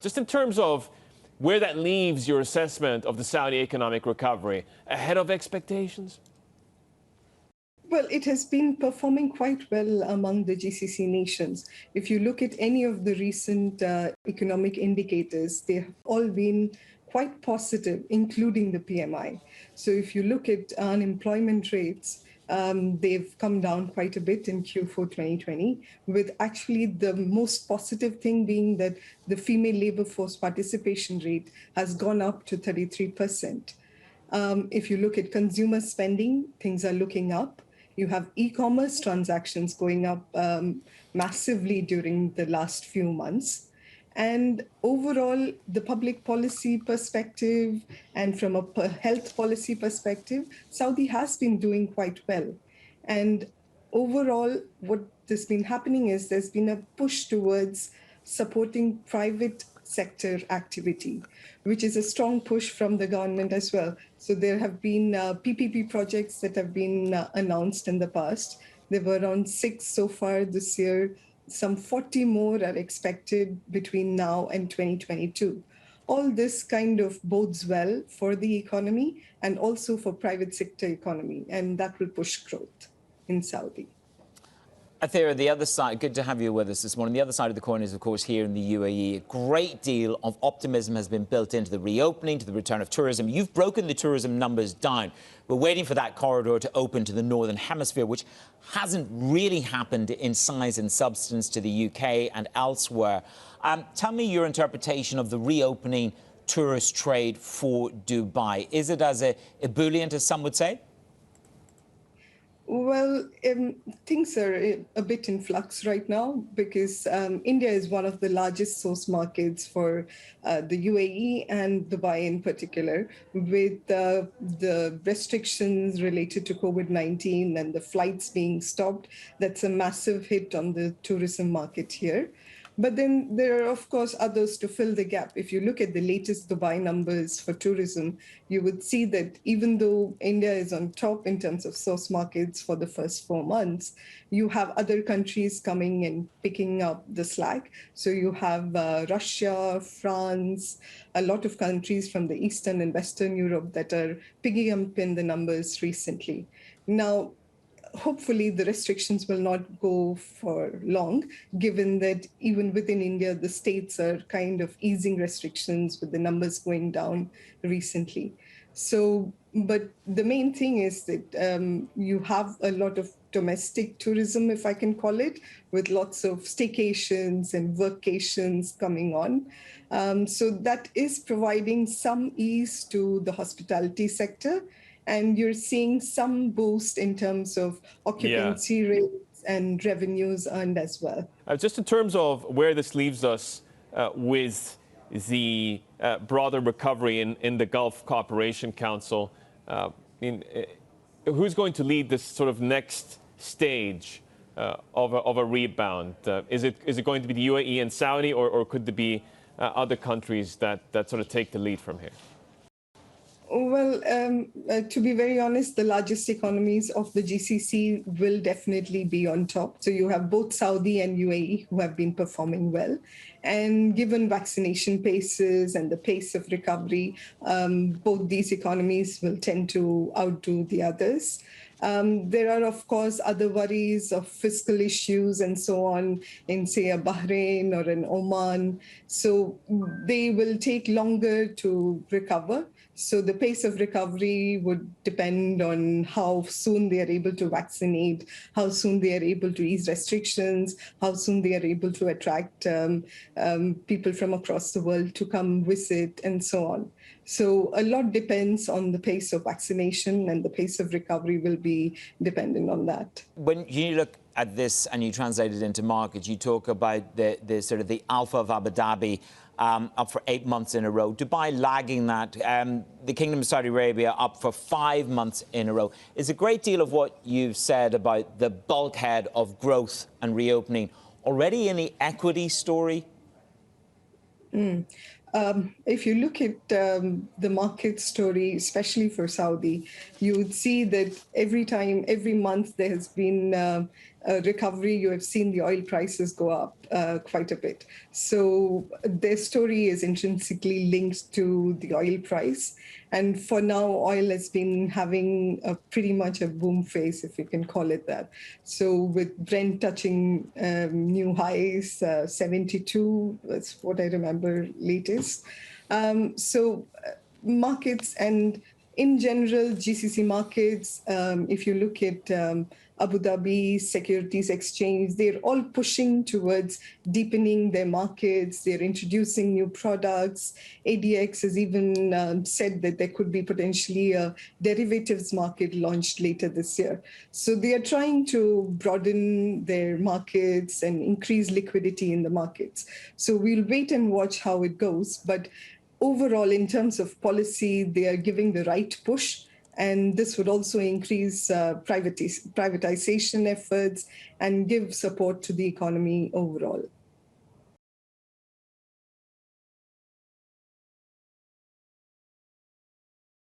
Just in terms of where that leaves your assessment of the Saudi economic recovery, ahead of expectations? Well, it has been performing quite well among the GCC nations. If you look at any of the recent economic indicators, they have all been quite positive, including the PMI. So if you look at unemployment rates, they've come down quite a bit in Q4 2020, with actually the most positive thing being that the female labor force participation rate has gone up to 33%. If you look at consumer spending, things are looking up. You have e-commerce transactions going up massively during the last few months. And overall, the public policy perspective and from a health policy perspective, Saudi has been doing quite well. And overall, what has been happening is there's been a push towards supporting private sector activity, which is a strong push from the government as well. So there have been PPP projects that have been announced in the past. There were around 6 so far this year. Some 40 more are expected between now and 2022. All this kind of bodes well for the economy and also for private sector economy, and that will push growth in Saudi. Athira, the other side, good to have you with us this morning. The other side of the coin is, of course, here in the UAE. A great deal of optimism has been built into the reopening, to the return of tourism. You've broken the tourism numbers down. We're waiting for that corridor to open to the Northern Hemisphere, which hasn't really happened in size and substance to the UK and elsewhere. Tell me your interpretation of the reopening tourist trade for Dubai. Is it as ebullient as some would say? Well, things are a bit in flux right now because India is one of the largest source markets for the UAE and Dubai in particular, with the restrictions related to COVID-19 and the flights being stopped. That's a massive hit on the tourism market here. But then there are, of course, others to fill the gap. If you look at the latest Dubai numbers for tourism, you would see that even though India is on top in terms of source markets for the first 4 months, you have other countries coming and picking up the slack. So you have Russia, France, a lot of countries from the Eastern and Western Europe that are picking up in the numbers recently. Now, hopefully the restrictions will not go for long, given that even within India, the states are kind of easing restrictions with the numbers going down recently. So, but the main thing is that you have a lot of domestic tourism, if I can call it, with lots of staycations and workations coming on. So that is providing some ease to the hospitality sector. And you're seeing some boost in terms of occupancy rates and revenues earned as well. Just in terms of where this leaves us with the broader recovery in the Gulf Cooperation Council, who's going to lead this sort of next stage of a rebound? Is it going to be the UAE and Saudi, or could there be other countries that sort of take the lead from here? Well, to be very honest, the largest economies of the GCC will definitely be on top. So you have both Saudi and UAE who have been performing well. And given vaccination paces and the pace of recovery, both these economies will tend to outdo the others. There are, of course, other worries of fiscal issues and so on in, say, a Bahrain or an Oman. So they will take longer to recover. So the pace of recovery would depend on how soon they are able to vaccinate, how soon they are able to ease restrictions, how soon they are able to attract people from across the world to come visit, and so on. So a lot depends on the pace of vaccination, and the pace of recovery will be dependent on that. When you look at this and you translate it into markets, you talk about the sort of the alpha of Abu Dhabi up for 8 months in a row. Dubai lagging that. The Kingdom of Saudi Arabia up for 5 months in a row. Is a great deal of what you've said about the bulkhead of growth and reopening already in the equity story? If you look at the market story, especially for Saudi, you would see that every month there has been a recovery. You have seen the oil prices go up quite a bit. So their story is intrinsically linked to the oil price. And for now, oil has been having pretty much a boom phase, if you can call it that. So with Brent touching new highs, 72, that's what I remember latest. Markets and in general, GCC markets, if you look at Abu Dhabi Securities Exchange, they're all pushing towards deepening their markets. They're introducing new products. ADX has even said that there could be potentially a derivatives market launched later this year. So they are trying to broaden their markets and increase liquidity in the markets. So we'll wait and watch how it goes. But overall, in terms of policy, they are giving the right push. And this would also increase privatization efforts and give support to the economy overall.